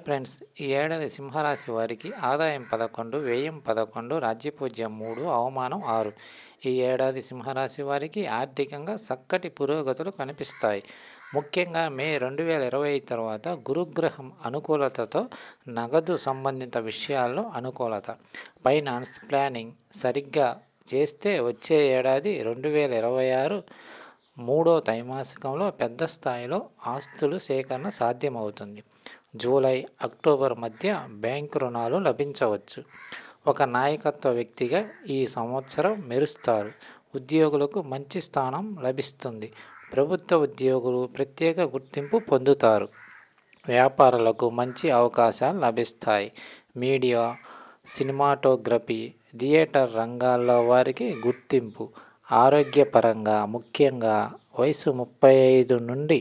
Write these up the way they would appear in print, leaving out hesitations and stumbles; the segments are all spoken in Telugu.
ఫ్రెండ్స్, ఈ ఏడాది సింహరాశి వారికి ఆదాయం 11, వ్యయం 11, రాజ్యపూజ్యం 3, అవమానం 6. ఈ ఏడాది సింహరాశి వారికి ఆర్థికంగా చక్కటి పురోగతులు కనిపిస్తాయి. ముఖ్యంగా మే 2025 తర్వాత గురుగ్రహం అనుకూలతతో నగదు సంబంధిత విషయాల్లో అనుకూలత. ఫైనాన్స్ ప్లానింగ్ సరిగ్గా చేస్తే వచ్చే ఏడాది 2026 మూడో త్రైమాసికంలో పెద్ద స్థాయిలో ఆస్తులు సేకరణ సాధ్యమవుతుంది. జూలై, అక్టోబర్ మధ్య బ్యాంకు రుణాలు లభించవచ్చు. ఒక నాయకత్వ వ్యక్తిగా ఈ సంవత్సరం మెరుస్తారు. ఉద్యోగులకు మంచి స్థానం లభిస్తుంది. ప్రభుత్వ ఉద్యోగులు ప్రత్యేక గుర్తింపు పొందుతారు. వ్యాపారులకు మంచి అవకాశాలు లభిస్తాయి. మీడియా, సినిమాటోగ్రఫీ, థియేటర్ రంగాల్లో వారికి గుర్తింపు. ఆరోగ్యపరంగా ముఖ్యంగా వయసు 35 నుండి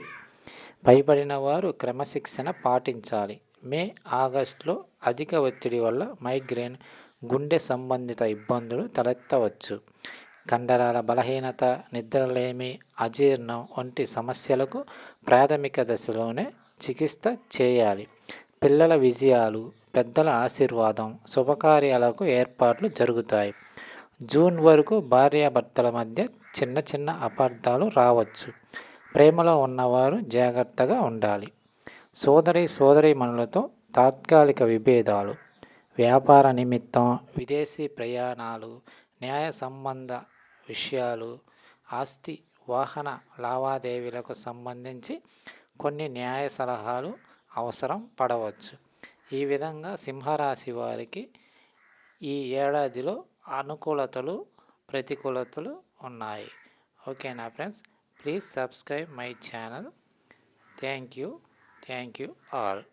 పైబడిన వారు క్రమశిక్షణ పాటించాలి. మే, ఆగస్టులో అధిక ఒత్తిడి వల్ల మైగ్రేన్, గుండె సంబంధిత ఇబ్బందులు తలెత్తవచ్చు. కండరాల బలహీనత, నిద్రలేమి, అజీర్ణం వంటి సమస్యలకు ప్రాథమిక దశలోనే చికిత్స చేయాలి. పిల్లల విజయాలు, పెద్దల ఆశీర్వాదం, శుభకార్యాలకు ఏర్పాట్లు జరుగుతాయి. జూన్ వరకు భార్యాభర్తల మధ్య చిన్న చిన్న అపార్థాలు రావచ్చు. ప్రేమలో ఉన్నవారు జాగ్రత్తగా ఉండాలి. సోదరీమణులతో తాత్కాలిక విభేదాలు, వ్యాపార నిమిత్తం విదేశీ ప్రయాణాలు, న్యాయ సంబంధ విషయాలు, ఆస్తి వాహన లావాదేవీలకు సంబంధించి కొన్ని న్యాయ సలహాలు అవసరం పడవచ్చు. ఈ విధంగా సింహరాశి వారికి ఈ ఏడాదిలో అనుకూలతలు, ప్రతికూలతలు ఉన్నాయి. ఓకేనా friends? Please subscribe my channel. Thank you all.